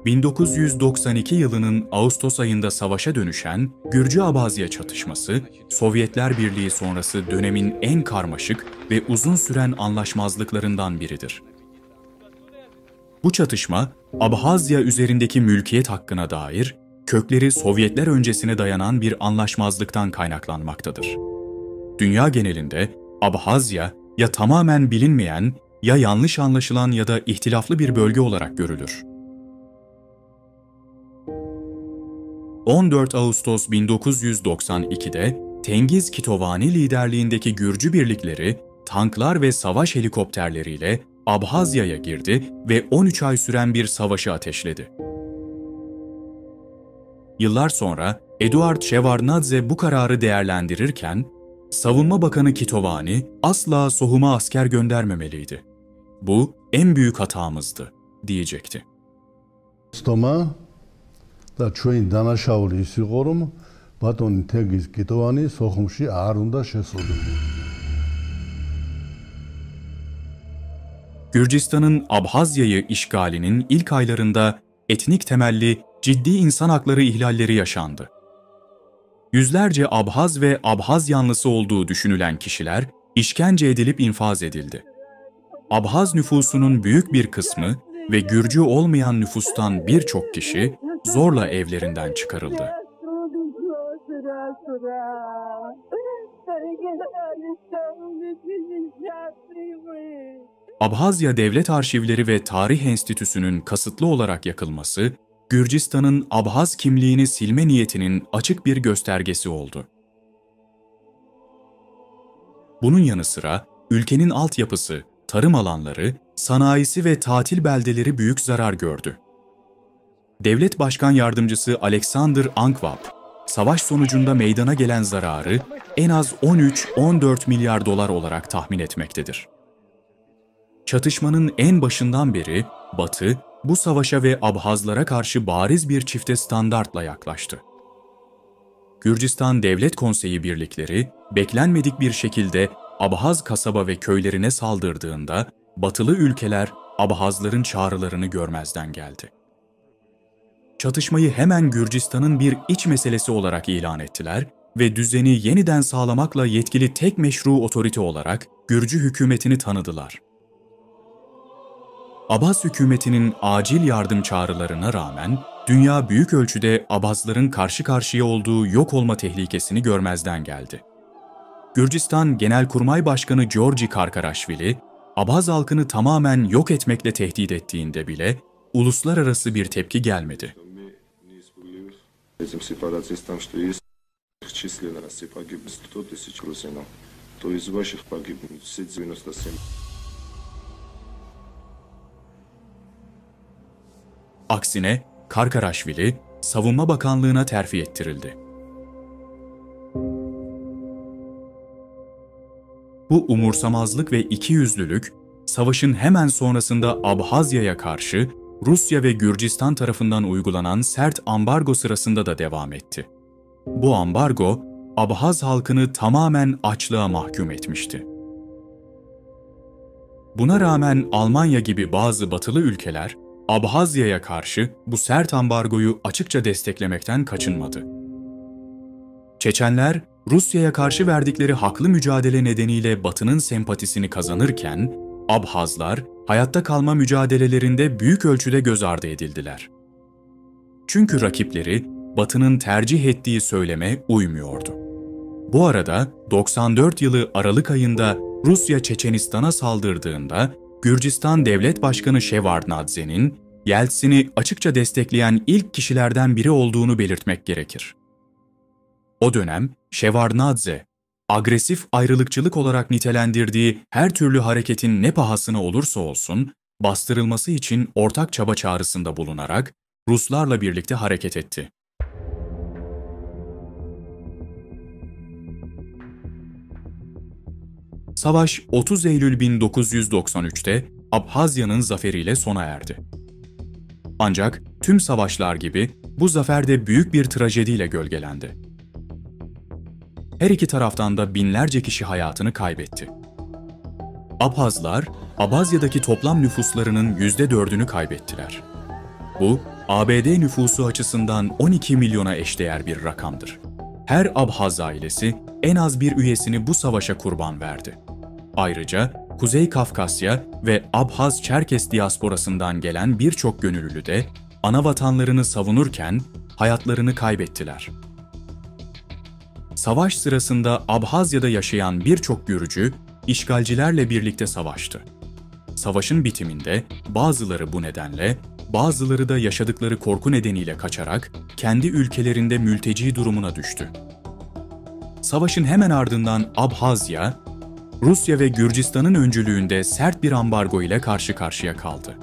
1992 yılının Ağustos ayında savaşa dönüşen Gürcü-Abhazya çatışması, Sovyetler Birliği sonrası dönemin en karmaşık ve uzun süren anlaşmazlıklarından biridir. Bu çatışma, Abhazya üzerindeki mülkiyet hakkına dair, kökleri Sovyetler öncesine dayanan bir anlaşmazlıktan kaynaklanmaktadır. Dünya genelinde Abhazya ya tamamen bilinmeyen, ya yanlış anlaşılan ya da ihtilaflı bir bölge olarak görülür. 14 Ağustos 1992'de Tengiz Kitovani liderliğindeki Gürcü birlikleri tanklar ve savaş helikopterleriyle Abhazya'ya girdi ve 13 ay süren bir savaşı ateşledi. Yıllar sonra Eduard Shevardnadze bu kararı değerlendirirken, Savunma Bakanı Kitovani asla Sohum'a asker göndermemeliydi. Bu en büyük hatamızdı, diyecekti. და ჩვენ დანაშაული ის იყო, რომ ბატონი თენგიზ კიტოვანი სოხუმში არ უნდა შესულიყო. Gürcistan'ın Abhazya'yı işgalinin ilk aylarında etnik temelli ciddi insan hakları ihlalleri yaşandı. Yüzlerce Abhaz ve Abhaz yanlısı olduğu düşünülen kişiler işkence edilip infaz edildi. Abhaz nüfusunun büyük bir kısmı ve Gürcü olmayan nüfustan birçok kişi zorla evlerinden çıkarıldı. Abhazya Devlet Arşivleri ve Tarih Enstitüsü'nün kasıtlı olarak yakılması, Gürcistan'ın Abhaz kimliğini silme niyetinin açık bir göstergesi oldu. Bunun yanı sıra ülkenin altyapısı, tarım alanları, sanayisi ve tatil beldeleri büyük zarar gördü. Devlet Başkan Yardımcısı Alexander Ankvab, savaş sonucunda meydana gelen zararı en az 13-14 milyar dolar olarak tahmin etmektedir. Çatışmanın en başından beri Batı, bu savaşa ve Abhazlara karşı bariz bir çifte standartla yaklaştı. Gürcistan Devlet Konseyi birlikleri, beklenmedik bir şekilde Abhaz kasaba ve köylerine saldırdığında, Batılı ülkeler Abhazların çağrılarını görmezden geldi. Çatışmayı hemen Gürcistan'ın bir iç meselesi olarak ilan ettiler ve düzeni yeniden sağlamakla yetkili tek meşru otorite olarak Gürcü hükümetini tanıdılar. Abhaz hükümetinin acil yardım çağrılarına rağmen, dünya büyük ölçüde Abhazların karşı karşıya olduğu yok olma tehlikesini görmezden geldi. Gürcistan Genelkurmay Başkanı Georgi Karkarashvili, Abhaz halkını tamamen yok etmekle tehdit ettiğinde bile uluslararası bir tepki gelmedi. Aksine Karkarashvili, Savunma Bakanlığı'na terfi ettirildi. Bu umursamazlık ve ikiyüzlülük, savaşın hemen sonrasında Abhazya'ya karşı Rusya ve Gürcistan tarafından uygulanan sert ambargo sırasında da devam etti. Bu ambargo, Abhaz halkını tamamen açlığa mahkum etmişti. Buna rağmen Almanya gibi bazı batılı ülkeler, Abhazya'ya karşı bu sert ambargoyu açıkça desteklemekten kaçınmadı. Çeçenler, Rusya'ya karşı verdikleri haklı mücadele nedeniyle Batı'nın sempatisini kazanırken, Abhazlar, hayatta kalma mücadelelerinde büyük ölçüde göz ardı edildiler. Çünkü rakipleri, Batı'nın tercih ettiği söyleme uymuyordu. Bu arada 94 yılı Aralık ayında Rusya Çeçenistan'a saldırdığında, Gürcistan Devlet Başkanı Shevardnadze'nin Yeltsin'i açıkça destekleyen ilk kişilerden biri olduğunu belirtmek gerekir. O dönem Shevardnadze, agresif ayrılıkçılık olarak nitelendirdiği her türlü hareketin ne pahasına olursa olsun, bastırılması için ortak çaba çağrısında bulunarak Ruslarla birlikte hareket etti. Savaş 30 Eylül 1993'te Abhazya'nın zaferiyle sona erdi. Ancak tüm savaşlar gibi bu zafer de büyük bir trajediyle gölgelendi. Her iki taraftan da binlerce kişi hayatını kaybetti. Abhazlar, Abhazya'daki toplam nüfuslarının %4'ünü kaybettiler. Bu, ABD nüfusu açısından 12 milyona eşdeğer bir rakamdır. Her Abhaz ailesi en az bir üyesini bu savaşa kurban verdi. Ayrıca Kuzey Kafkasya ve Abhaz-Çerkes diasporasından gelen birçok gönüllü de anavatanlarını savunurken hayatlarını kaybettiler. Savaş sırasında Abhazya'da yaşayan birçok Gürcü, işgalcilerle birlikte savaştı. Savaşın bitiminde bazıları bu nedenle, bazıları da yaşadıkları korku nedeniyle kaçarak kendi ülkelerinde mülteci durumuna düştü. Savaşın hemen ardından Abhazya, Rusya ve Gürcistan'ın öncülüğünde sert bir ambargo ile karşı karşıya kaldı.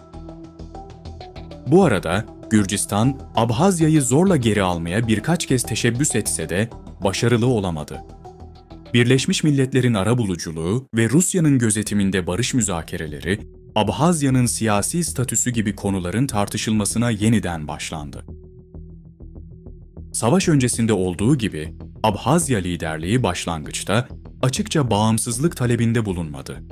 Bu arada Gürcistan, Abhazya'yı zorla geri almaya birkaç kez teşebbüs etse de başarılı olamadı. Birleşmiş Milletler'in arabuluculuğu ve Rusya'nın gözetiminde barış müzakereleri, Abhazya'nın siyasi statüsü gibi konuların tartışılmasına yeniden başlandı. Savaş öncesinde olduğu gibi, Abhazya liderliği başlangıçta açıkça bağımsızlık talebinde bulunmadı.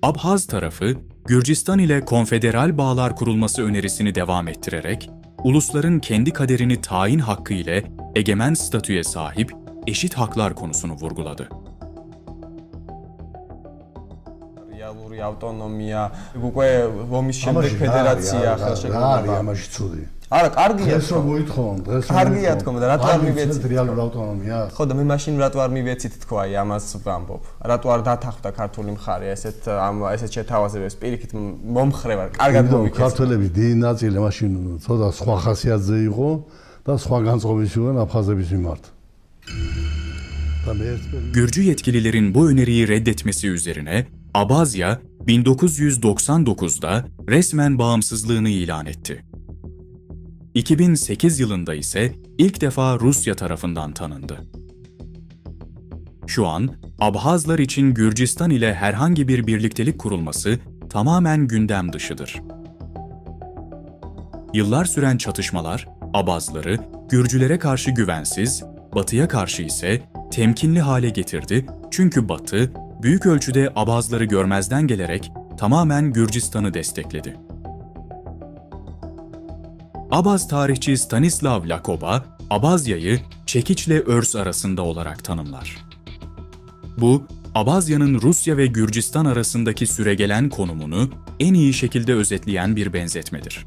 Abhaz tarafı, Gürcistan ile konfederal bağlar kurulması önerisini devam ettirerek, ulusların kendi kaderini tayin hakkı ile egemen statüye sahip eşit haklar konusunu vurguladı. Reალური ავტონომია, უკვე ომის შემდეგ ფედერაცია ხელშეკრულება. არა, კარგია. ეს რომ მოითხოვონ, დღეს კარგია თქო, და რატო არ მივეცით რეალური ავტონომია? ხო და მე მაშინ რატო არ მივეცით თქო, აი ამას ვამბობ. რატო არ დათანხმდა ქართული მხარე ესეთ შეთავაზებებს პირიქით მომხრევა, კარგად მომიქეცი. ქართველების დიდი ნაწილი მაშინ ცოტა სხვა ხასიათზე იყო და სხვა განწყობის იყვნენ აფხაზების მიმართ. Gürcü yetkililerin bu öneriyi reddetmesi üzerine Abhazya 1999'da resmen bağımsızlığını ilan etti. 2008 yılında ise ilk defa Rusya tarafından tanındı. Şu an Abhazlar için Gürcistan ile herhangi bir birliktelik kurulması tamamen gündem dışıdır. Yıllar süren çatışmalar Abhazları Gürcülere karşı güvensiz, Batı'ya karşı ise temkinli hale getirdi çünkü Batı büyük ölçüde Abhazları görmezden gelerek tamamen Gürcistan'ı destekledi. Abhaz tarihçi Stanislav Lakoba, Abhazya'yı çekiçle örs arasında olarak tanımlar. Bu, Abhazya'nın Rusya ve Gürcistan arasındaki süregelen konumunu en iyi şekilde özetleyen bir benzetmedir.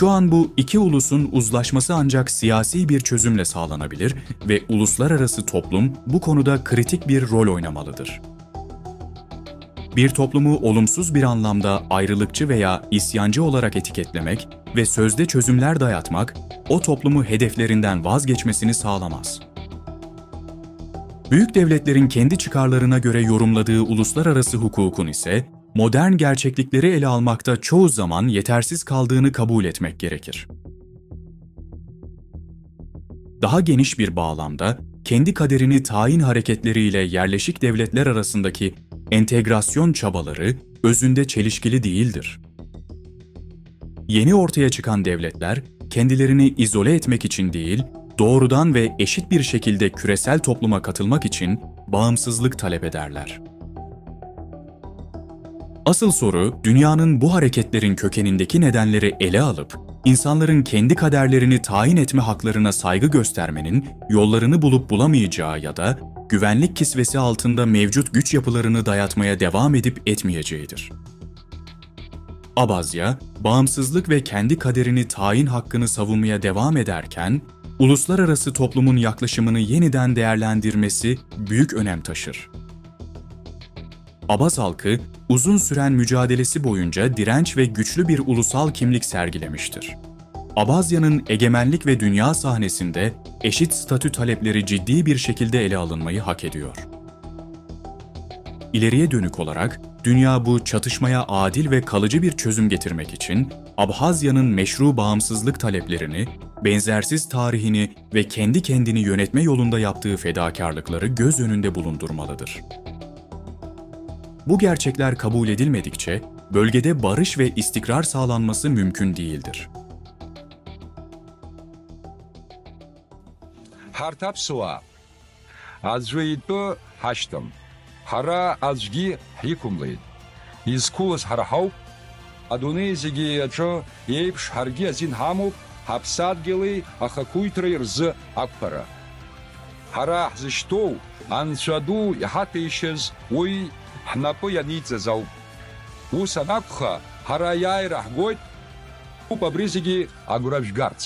Şu an bu iki ulusun uzlaşması ancak siyasi bir çözümle sağlanabilir ve uluslararası toplum bu konuda kritik bir rol oynamalıdır. Bir toplumu olumsuz bir anlamda ayrılıkçı veya isyancı olarak etiketlemek ve sözde çözümler dayatmak, o toplumu hedeflerinden vazgeçmesini sağlamaz. Büyük devletlerin kendi çıkarlarına göre yorumladığı uluslararası hukukun ise, modern gerçeklikleri ele almakta çoğu zaman yetersiz kaldığını kabul etmek gerekir. Daha geniş bir bağlamda, kendi kaderini tayin hareketleriyle yerleşik devletler arasındaki entegrasyon çabaları özünde çelişkili değildir. Yeni ortaya çıkan devletler, kendilerini izole etmek için değil, doğrudan ve eşit bir şekilde küresel topluma katılmak için bağımsızlık talep ederler. Asıl soru, dünyanın bu hareketlerin kökenindeki nedenleri ele alıp, insanların kendi kaderlerini tayin etme haklarına saygı göstermenin yollarını bulup bulamayacağı ya da güvenlik kisvesi altında mevcut güç yapılarını dayatmaya devam edip etmeyeceğidir. Abhazya, bağımsızlık ve kendi kaderini tayin hakkını savunmaya devam ederken, uluslararası toplumun yaklaşımını yeniden değerlendirmesi büyük önem taşır. Abhaz halkı, uzun süren mücadelesi boyunca direnç ve güçlü bir ulusal kimlik sergilemiştir. Abhazya'nın egemenlik ve dünya sahnesinde eşit statü talepleri ciddi bir şekilde ele alınmayı hak ediyor. İleriye dönük olarak, dünya bu çatışmaya adil ve kalıcı bir çözüm getirmek için Abhazya'nın meşru bağımsızlık taleplerini, benzersiz tarihini ve kendi kendini yönetme yolunda yaptığı fedakarlıkları göz önünde bulundurmalıdır. Bu gerçekler kabul edilmedikçe bölgede barış ve istikrar sağlanması mümkün değildir. Hartapsua azreyitbu haştım. Hara azgi hikumlayın. İzkuz harahav адунеи зегьы аҿы еиԥш ҳаргьы азин ҳамоуп ҳаԥсадгьыли ахақәиҭреи рзы ақәԥара. Ҳара ҳзышьҭоу анцәа ду иҳаҭәеишьаз уи ҳнапы ианиҵаз ауп. Ус анакәха, ҳара аиааира ҳгоит, абри зегьы агәра жәгарц.